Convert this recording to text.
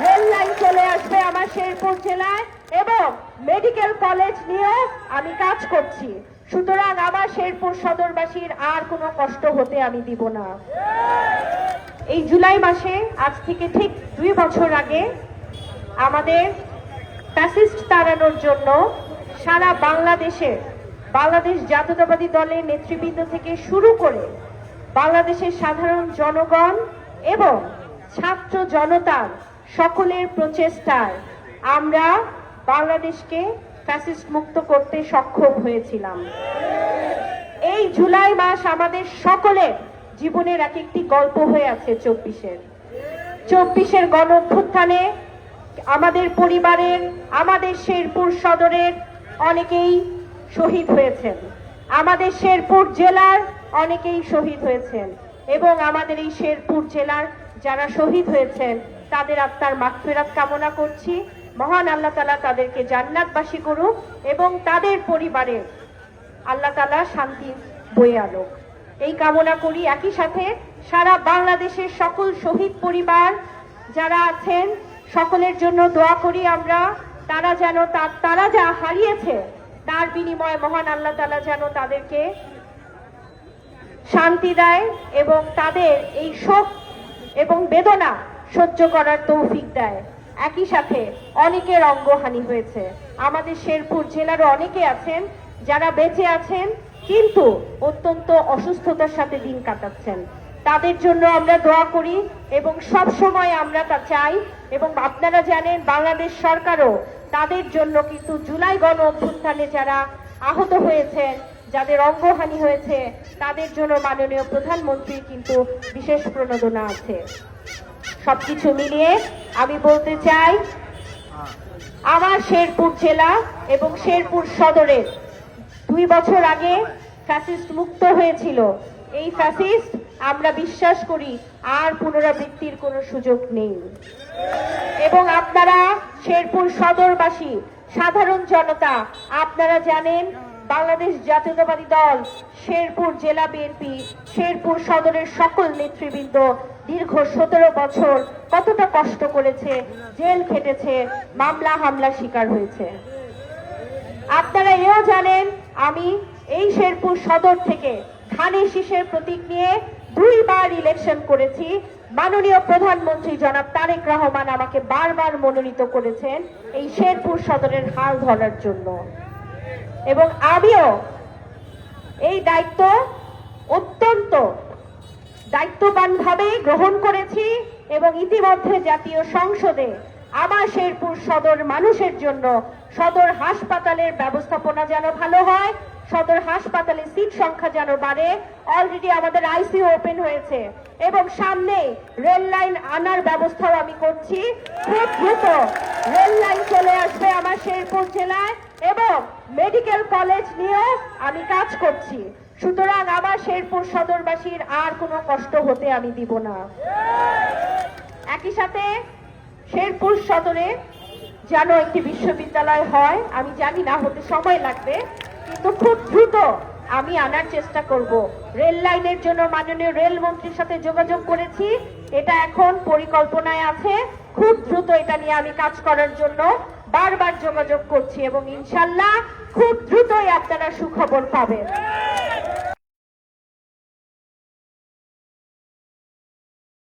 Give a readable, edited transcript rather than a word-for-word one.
Rail line চলে আসবে আমার শেরপুর জেলায় এবং মেডিকেল কলেজ নিয়ে আমি কাজ করছি। সুতরাং আমার শেরপুর সদরবাসীর আর কোনো কষ্ট হতে আমি দিব না। এই জুলাই মাসে আজ থেকে ঠিক 2 বছর আগে আমাদের ফ্যাসিস্ট তাড়ানোর জন্য সারা বাংলাদেশ জাতীয়তাবাদী দলের নেতৃবৃন্দ থেকে শুরু করে বাংলাদেশের সাধারণ জনগণ এবং ছাত্র জনতার সকলের প্রচেষ্টায় আমরা বাংলাদেশকে ফ্যাসিস্ট মুক্ত করতে সক্ষম হয়েছিলাম। এই জুলাই মাস আমাদের সকলের জীবনের এক একটি গল্প হয়ে আছে। 24-এর গণ অভ্যুত্থানে আমাদের পরিবারের, আমাদের শেরপুর সদরের অনেকেই শহীদ হয়েছেন, আমাদের শেরপুর জেলার অনেকেই শহীদ হয়েছেন এবং আমাদের এই শেরপুর জেলার যারা শহীদ হয়েছেন তাদের আত্মার মাগফিরাত কামনা করছি। মহান আল্লাহ তাআলা তাদেরকে জান্নাতবাসী করুক এবং তাদের পরিবারে আল্লাহ তাআলা শান্তি বয়ে আনুক, এই কামনা করি। একই সাথে সারা বাংলাদেশের সকল শহীদ পরিবার যারা আছেন সকলের জন্য দোয়া করি আমরা, তারা যা হারিয়েছে তার বিনিময়ে মহান আল্লাহ তাআলা যেন তাদেরকে শান্তি দেয় এবং তাদের এই শোক এবং বেদনা সহ্য করার তৌফিক দেয়। একই সাথে অনেকের অঙ্গহানি হয়েছে, আমাদের শেরপুর জেলারও অনেকে আছেন যারা বেঁচে আছেন কিন্তু অত্যন্ত অসুস্থতার সাথে দিন কাটাচ্ছেন। তাদের জন্য আমরা দোয়া করি এবং সব সময় আমরা তা চাই এবং আপনারা জানেন বাংলাদেশ সরকারও তাদের জন্য কিন্তু জুলাই গণ অভ্যুত্থানে যারা আহত হয়েছেন, যাদের অঙ্গহানি হয়েছে তাদের জন্য মাননীয় প্রধানমন্ত্রীর কিন্তু বিশেষ প্রণোদনা আছে। সবকিছু মিলিয়ে আমি বলতে চাই আমার শেরপুর জেলা এবং শেরপুর সদরের 2 বছর আগে ফ্যাসিস্ট মুক্ত হয়েছিল। এই ফ্যাসিস্ট আমরা বিশ্বাস করি আর পুনরাবৃত্তির কোনো সুযোগ নেই এবং আপনারা শেরপুর সদরবাসী সাধারণ জনতা আপনারা জানেন বাংলাদেশ জাতীয়তাবাদী দল, শেরপুর জেলা বিএনপি, শেরপুর সদরের সকল নেতৃবৃন্দ দীর্ঘ 17 বছর কতটা কষ্ট করেছে, জেল খেটেছে, মামলা হামলার শিকার হয়েছে। আপনারা এও জানেন আমি এই শেরপুর সদর থেকে ধানের শীষের প্রতীক নিয়ে 2 বার ইলেকশন করেছি। মাননীয় প্রধানমন্ত্রী জনাব তারেক রহমান আমাকে বারবার মনোনীত করেছেন এই শেরপুর সদরের হাল ধরার জন্য এবং আমিও এই দায়িত্ব অত্যন্ত দায়িত্ববানভাবে গ্রহণ করেছি এবং ইতিমধ্যে জাতীয় সংসদে আমার শেরপুর সদর মানুষের জন্য সদর হাসপাতালের ব্যবস্থাপনা যেন ভালো হয়, সদর হাসপাতালে সিট সংখ্যা যেন বাড়ে। অলরেডি আমাদের আইসিইউ ওপেন হয়েছে এবং সামনে রেল লাইন আনার ব্যবস্থাও আমি করছি। খুব দ্রুত রেল লাইন চলে আসবে আমার শেরপুর জেলায় এবং মেডিকেল কলেজ নিয়ে আমি কাজ করছি। সুতরাং আমার শেরপুর সদরবাসীর আর কোনো কষ্ট হতে আমি দিব না। একই সাথে শেরপুর সদরে যেন একটি বিশ্ববিদ্যালয় হয়, আমি জানি না হতে সময় লাগবে কিন্তু খুব দ্রুত আমি আনার চেষ্টা করব। রেল লাইনের জন্য মাননীয় রেলমন্ত্রীর সাথে যোগাযোগ করেছি, এটা এখন পরিকল্পনায় আছে। খুব দ্রুত এটা নিয়ে আমি কাজ করার জন্য বারবার যোগাযোগ করছি এবং ইনশাল্লাহ খুব দ্রুতই আপনারা সুখবর পাবেন।